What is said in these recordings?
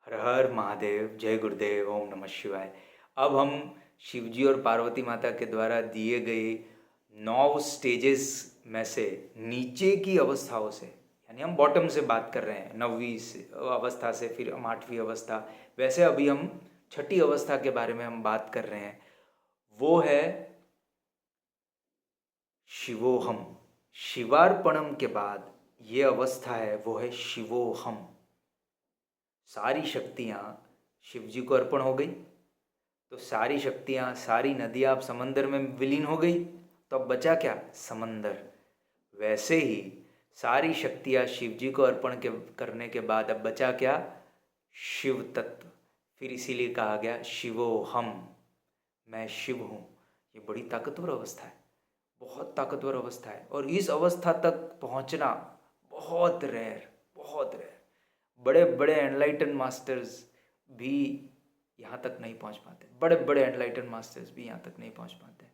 हर हर महादेव, जय गुरुदेव, ओम नमः शिवाय। अब हम शिवजी और पार्वती माता के द्वारा दिए गए 9 स्टेजेस में से नीचे की अवस्थाओं से, यानी हम बॉटम से बात कर रहे हैं, अवस्था से, फिर हम 8वीं अवस्था। वैसे अभी हम छठी अवस्था के बारे में हम बात कर रहे हैं। वो है शिवोहम। शिवार्पणम के बाद ये अवस्था है, वो है शिवोहम। सारी शक्तियाँ शिव जी को अर्पण हो गई, तो सारी शक्तियाँ, सारी नदियाँ अब समंदर में विलीन हो गई, तो अब बचा क्या? समंदर। वैसे ही सारी शक्तियाँ शिव जी को अर्पण के करने के बाद अब बचा क्या? शिव तत्व। फिर इसीलिए कहा गया शिवो हम, मैं शिव हूँ। ये बड़ी ताकतवर अवस्था है, बहुत ताकतवर अवस्था है, और इस अवस्था तक पहुँचना बहुत रेयर, बहुत रेयर। बड़े बड़े एनलाइटन मास्टर्स भी यहाँ तक नहीं पहुँच पाते, बड़े बड़े एनलाइटन मास्टर्स भी यहाँ तक नहीं पहुँच पाते।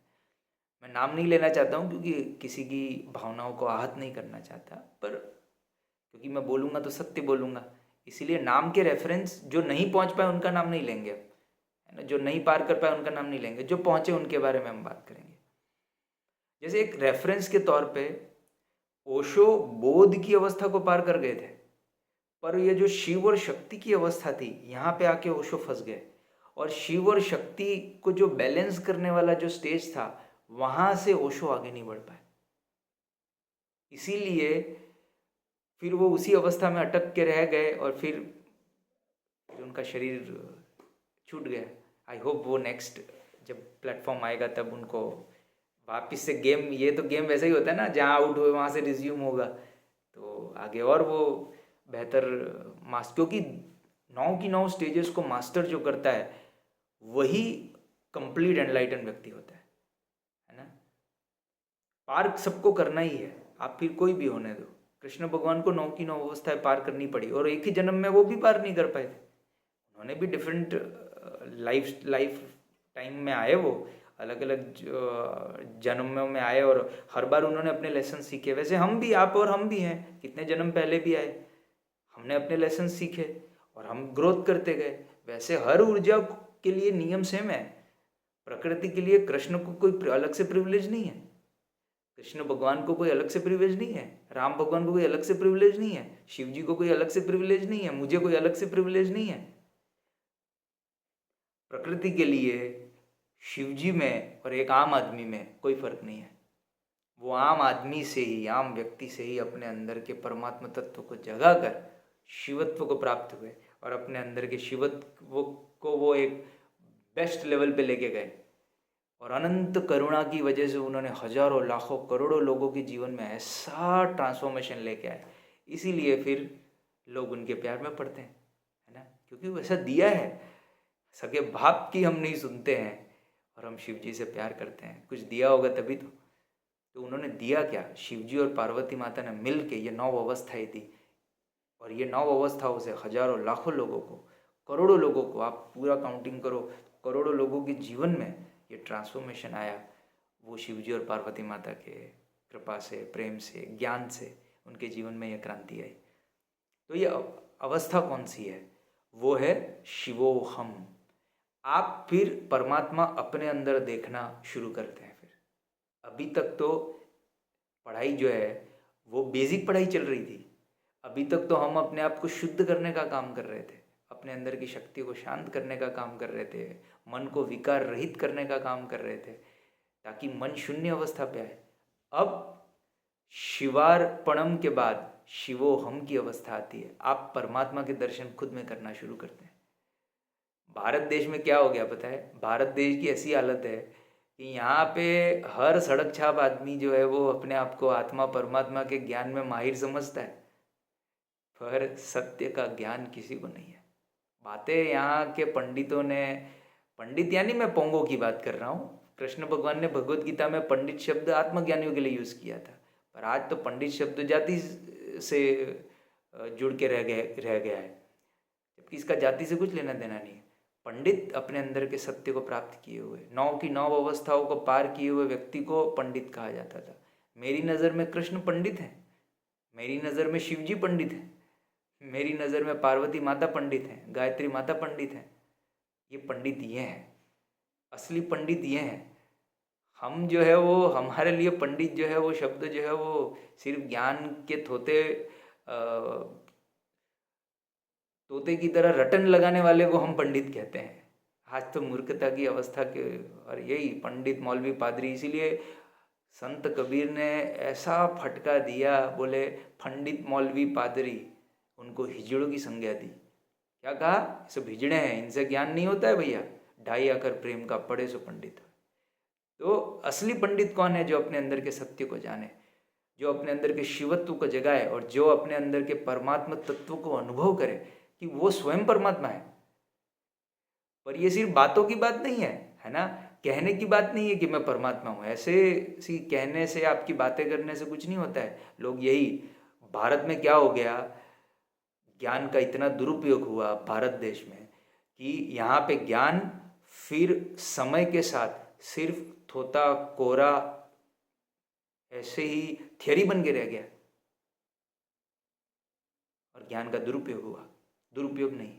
मैं नाम नहीं लेना चाहता हूँ क्योंकि किसी की भावनाओं को आहत नहीं करना चाहता, पर क्योंकि मैं बोलूँगा तो सत्य बोलूँगा, इसीलिए नाम के रेफरेंस, जो नहीं पहुँच पाए उनका नाम नहीं लेंगे, है ना। जो नहीं पार कर पाए उनका नाम नहीं लेंगे, जो पहुँचे उनके बारे में हम बात करेंगे। जैसे एक रेफरेंस के तौर पे ओशो बोध की अवस्था को पार कर गए थे, पर ये जो शिव और शक्ति की अवस्था थी, यहाँ पे आके ओशो फंस गए, और शिव और शक्ति को जो बैलेंस करने वाला जो स्टेज था, वहाँ से ओशो आगे नहीं बढ़ पाए। इसीलिए फिर वो उसी अवस्था में अटक के रह गए, और फिर उनका शरीर छूट गया। आई होप वो नेक्स्ट जब प्लेटफॉर्म आएगा तब उनको वापस से गेम, ये तो गेम वैसे ही होता है ना, जहाँ आउट हुए वहाँ से रिज्यूम होगा, तो आगे और वो बेहतर मास्टर, क्योंकि 9 की 9 स्टेजेस को मास्टर जो करता है वही कंप्लीट एनलाइटन व्यक्ति होता है ना। पार सबको करना ही है, आप फिर कोई भी होने दो। कृष्ण भगवान को 9 की 9 अवस्थाएं पार करनी पड़ी, और एक ही जन्म में वो भी पार नहीं कर पाए थे। उन्होंने भी डिफरेंट लाइफ लाइफ टाइम में आए, वो अलग अलग जन्मों में आए, और हर बार उन्होंने अपने लेसन सीखे। वैसे हम भी, आप और हम भी हैं, कितने जन्म पहले भी आए, हमने अपने लेसन सीखे और हम ग्रोथ करते गए। वैसे हर ऊर्जा के लिए नियम सेम है। प्रकृति के लिए कृष्ण को कोई अलग से प्रिविलेज नहीं है, कृष्ण भगवान को कोई अलग से प्रिविलेज नहीं है, राम भगवान को कोई अलग से प्रिविलेज नहीं है, शिव जी को कोई अलग से प्रिविलेज नहीं है, मुझे कोई अलग से प्रिविलेज नहीं है। प्रकृति के लिए शिव जी में और एक आम आदमी में कोई फर्क नहीं है। वो आम आदमी से ही, आम व्यक्ति से ही अपने अंदर के परमात्मा तत्व को जगा कर शिवत्व को प्राप्त हुए, और अपने अंदर के शिवत्व को वो एक बेस्ट लेवल पे लेके गए, और अनंत करुणा की वजह से उन्होंने हजारों लाखों करोड़ों लोगों के जीवन में ऐसा ट्रांसफॉर्मेशन लेके आए। इसीलिए फिर लोग उनके प्यार में पड़ते हैं, है ना, क्योंकि वो ऐसा दिया है। सगे बाप की हम नहीं सुनते हैं, और हम शिव जी से प्यार करते हैं, कुछ दिया होगा तभी तो उन्होंने दिया क्या? शिव जी और पार्वती माता ने मिल के ये 9 अवस्थाएं दी, और ये 9 अवस्थाओं से हजारों लाखों लोगों को, करोड़ों लोगों को, आप पूरा काउंटिंग करो, करोड़ों लोगों के जीवन में ये ट्रांसफॉर्मेशन आया। वो शिव जी और पार्वती माता के कृपा से, प्रेम से, ज्ञान से उनके जीवन में यह क्रांति आई। तो ये अवस्था कौन सी है? वो है शिवोहम। आप फिर परमात्मा अपने अंदर देखना शुरू करते हैं। फिर अभी तक तो पढ़ाई जो है वो बेसिक पढ़ाई चल रही थी। अभी तक तो हम अपने आप को शुद्ध करने का काम कर रहे थे, अपने अंदर की शक्ति को शांत करने का काम कर रहे थे, मन को विकार रहित करने का काम कर रहे थे, ताकि मन शून्य अवस्था पे आए। अब शिवार्पणम के बाद शिवोहम की अवस्था आती है, आप परमात्मा के दर्शन खुद में करना शुरू करते हैं। भारत देश में क्या हो गया पता है? भारत देश की ऐसी हालत है कि यहाँ पे हर सड़क छाप आदमी जो है वो अपने आप को आत्मा परमात्मा के ज्ञान में माहिर समझता है, पर सत्य का ज्ञान किसी को नहीं है। बातें यहाँ के पंडितों ने, पंडित यानी मैं पोंगों की बात कर रहा हूँ, कृष्ण भगवान ने भगवत गीता में पंडित शब्द आत्मज्ञानियों के लिए यूज़ किया था, पर आज तो पंडित शब्द जाति से जुड़ के रह गया है, जबकि इसका जाति से कुछ लेना देना नहीं है। पंडित अपने अंदर के सत्य को प्राप्त किए हुए, 9 की 9 अवस्थाओं को पार किए हुए व्यक्ति को पंडित कहा जाता था। मेरी नज़र में कृष्ण पंडित है, मेरी नज़र में शिवजी पंडित है, मेरी नज़र में पार्वती माता पंडित हैं, गायत्री माता पंडित हैं। ये पंडित ये हैं, असली पंडित ये हैं। हम जो है वो, हमारे लिए पंडित जो है वो शब्द जो है वो सिर्फ ज्ञान के तोते की तरह रटन लगाने वाले को हम पंडित कहते हैं। आज तो मूर्खता की अवस्था के, और यही पंडित मौलवी पादरी, इसीलिए संत कबीर ने ऐसा फटका दिया, बोले पंडित मौलवी पादरी, उनको हिजड़ों की संज्ञा दी। क्या कहा? सब हिजड़े हैं, इनसे ज्ञान नहीं होता है भैया, ढाई आकर प्रेम का पढ़े सो पंडित। तो असली पंडित कौन है? जो अपने अंदर के सत्य को जाने, जो अपने अंदर के शिवत्व को जगाए, और जो अपने अंदर के परमात्मा तत्व को अनुभव करे कि वो स्वयं परमात्मा है। पर ये सिर्फ बातों की बात नहीं है ना, कहने की बात नहीं है कि मैं परमात्मा हूँ। ऐसे सी कहने से, आपकी बातें करने से कुछ नहीं होता है। लोग यही, भारत में क्या हो गया, ज्ञान का इतना दुरुपयोग हुआ भारत देश में कि यहाँ पे ज्ञान फिर समय के साथ सिर्फ थोता कोरा ऐसे ही थियरी बन के रह गया, और ज्ञान का दुरुपयोग हुआ। दुरुपयोग नहीं,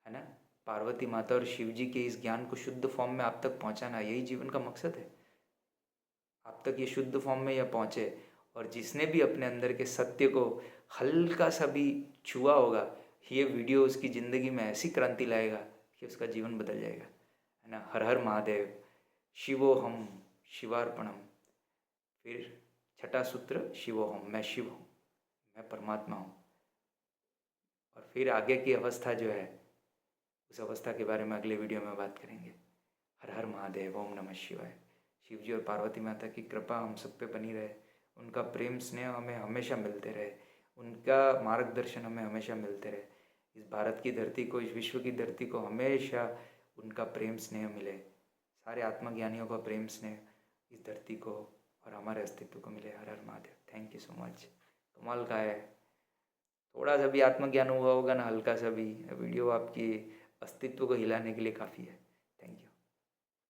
है ना। पार्वती माता और शिव जी के इस ज्ञान को शुद्ध फॉर्म में आप तक पहुंचाना, यही जीवन का मकसद है। आप तक ये शुद्ध फॉर्म में यह पहुंचे, और जिसने भी अपने अंदर के सत्य को हल्का सा भी छुआ होगा, ये वीडियो उसकी ज़िंदगी में ऐसी क्रांति लाएगा कि उसका जीवन बदल जाएगा, है ना। हर हर महादेव, शिवोहम शिवार्पणम। फिर छठा सूत्र, शिवोहम, मैं शिव हूँ, मैं परमात्मा हूँ। और फिर आगे की अवस्था जो है, उस अवस्था के बारे में अगले वीडियो में बात करेंगे। हर हर महादेव, ओम नमः शिवाय। शिव जी और पार्वती माता की कृपा हम सब पे बनी रहे, उनका प्रेम स्नेह हमें हमेशा मिलते रहे, उनका मार्गदर्शन हमें हमेशा मिलते रहे। इस भारत की धरती को, इस विश्व की धरती को हमेशा उनका प्रेम स्नेह मिले। सारे आत्मज्ञानियों का प्रेम स्नेह इस धरती को और हमारे अस्तित्व को मिले। Har Har Mahadev. Thank you so much. कमाल का है, थोड़ा सा भी आत्मज्ञान हुआ होगा ना, हल्का सा भी, वीडियो आपकी अस्तित्व को हिलाने के लिए काफ़ी है।